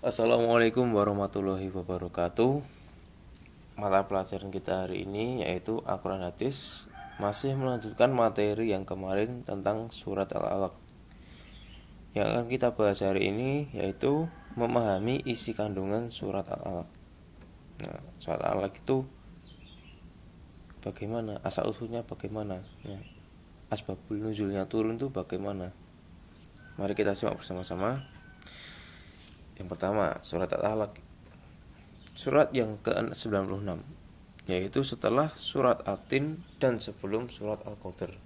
Assalamualaikum warahmatullahi wabarakatuh. Mata pelajaran kita hari ini yaitu Al-Quran Hadis. Masih melanjutkan materi yang kemarin tentang surat Al-Alaq. Yang akan kita bahas hari ini yaitu memahami isi kandungan surat Al-Alaq. Nah, surat Al-Alaq itu bagaimana, asal usulnya bagaimana, ya, asbabul nuzulnya turun itu bagaimana. Mari kita simak bersama-sama. Yang pertama, surat Al-Alaq, surat yang ke-96, yaitu setelah surat At-Tin dan sebelum surat Al-Qadr.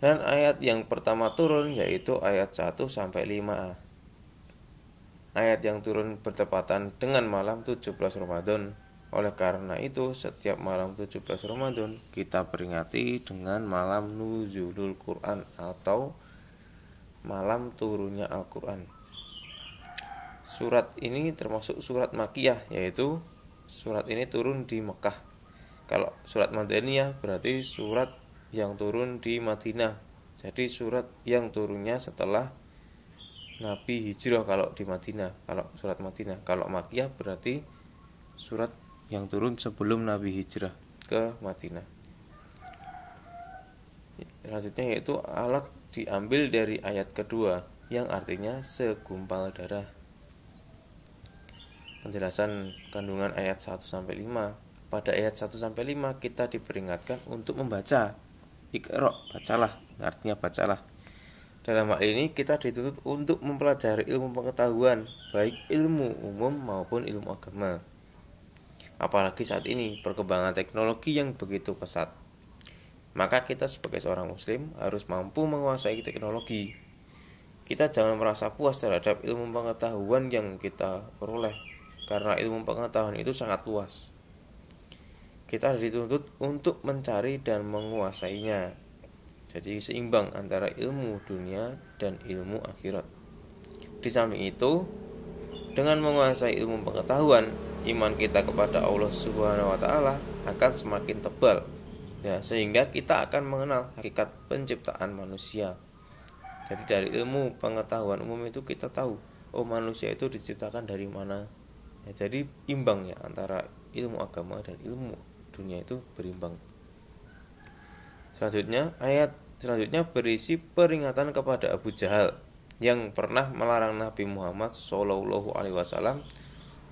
Dan ayat yang pertama turun yaitu ayat 1 sampai 5a. Ayat yang turun bertepatan dengan malam 17 Ramadan. Oleh karena itu, setiap malam 17 Ramadan kita peringati dengan malam nuzulul Quran atau malam turunnya Al-Quran. Surat ini termasuk surat Makkiyah, yaitu surat ini turun di Mekah. Kalau surat Madaniyah berarti surat yang turun di Madinah. Jadi surat yang turunnya setelah Nabi hijrah kalau di Madinah, kalau surat Madinah. Kalau Makkiyah berarti surat yang turun sebelum Nabi hijrah ke Madinah. Selanjutnya yaitu Alaq diambil dari ayat kedua yang artinya segumpal darah. Penjelasan kandungan ayat 1 sampai 5. Pada ayat 1 sampai 5 kita diperingatkan untuk membaca. Iqra, bacalah, artinya bacalah. Dalam hal ini kita dituntut untuk mempelajari ilmu pengetahuan, baik ilmu umum maupun ilmu agama. Apalagi saat ini perkembangan teknologi yang begitu pesat. Maka kita sebagai seorang muslim harus mampu menguasai teknologi. Kita jangan merasa puas terhadap ilmu pengetahuan yang kita peroleh, karena ilmu pengetahuan itu sangat luas. Kita dituntut untuk mencari dan menguasainya. Jadi seimbang antara ilmu dunia dan ilmu akhirat. Di samping itu, dengan menguasai ilmu pengetahuan, iman kita kepada Allah Subhanahu wa taala akan semakin tebal. Ya, sehingga kita akan mengenal hakikat penciptaan manusia. Jadi dari ilmu pengetahuan umum itu kita tahu, oh manusia itu diciptakan dari mana. Ya, jadi imbang ya antara ilmu agama dan ilmu dunia itu berimbang. Ayat selanjutnya berisi peringatan kepada Abu Jahal yang pernah melarang Nabi Muhammad SAW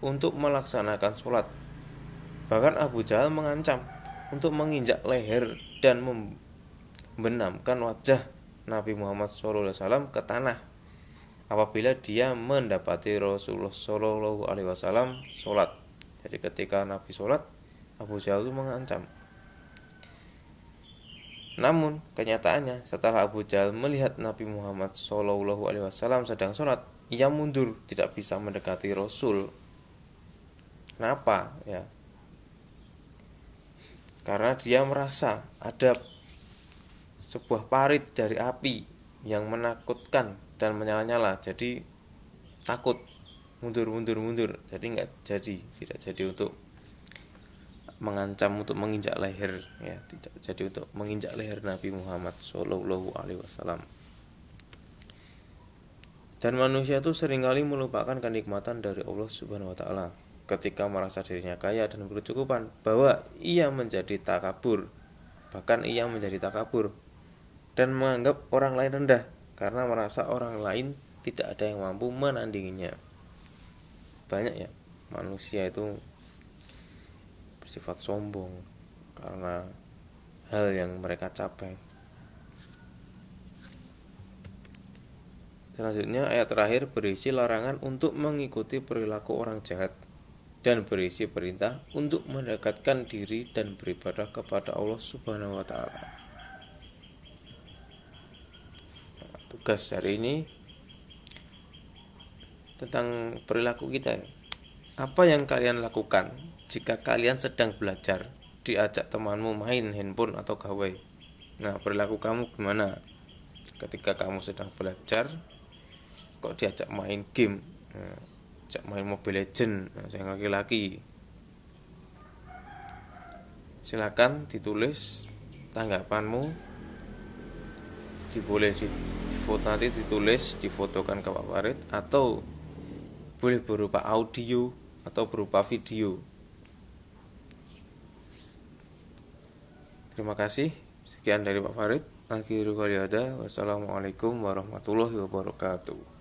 untuk melaksanakan sholat. Bahkan Abu Jahal mengancam untuk menginjak leher dan membenamkan wajah Nabi Muhammad SAW ke tanah apabila dia mendapati Rasulullah SAW sholat. Jadi ketika Nabi sholat, Abu Jahal itu mengancam. Namun kenyataannya setelah Abu Jahal melihat Nabi Muhammad SAW sedang sholat, ia mundur, tidak bisa mendekati Rasul. Kenapa? Ya, karena dia merasa ada sebuah parit dari api yang menakutkan dan menyala-nyala. Jadi takut, mundur. Jadi tidak jadi untuk mengancam untuk menginjak leher, ya, tidak jadi untuk menginjak leher Nabi Muhammad SAW. Dan manusia itu seringkali melupakan kenikmatan dari Allah Subhanahu wa taala ketika merasa dirinya kaya dan berkecukupan, bahwa ia menjadi takabur. Bahkan ia menjadi takabur dan menganggap orang lain rendah karena merasa orang lain tidak ada yang mampu menandinginya. Banyak ya manusia itu bersifat sombong karena hal yang mereka capai. Selanjutnya ayat terakhir berisi larangan untuk mengikuti perilaku orang jahat dan berisi perintah untuk mendekatkan diri dan beribadah kepada Allah Subhanahu wa taala. Tugas hari ini tentang perilaku kita. Apa yang kalian lakukan jika kalian sedang belajar, diajak temanmu main handphone atau gawai? Nah, perilaku kamu gimana ketika kamu sedang belajar kok diajak main game, ajak main Mobile Legends, yang laki-laki? Silakan ditulis tanggapanmu, boleh di foto, nanti ditulis, difotokan ke Pak Farid, atau boleh berupa audio atau berupa video. Terima kasih. Sekian dari Pak Farid. Akhirul Wassalamualaikum warahmatullahi wabarakatuh.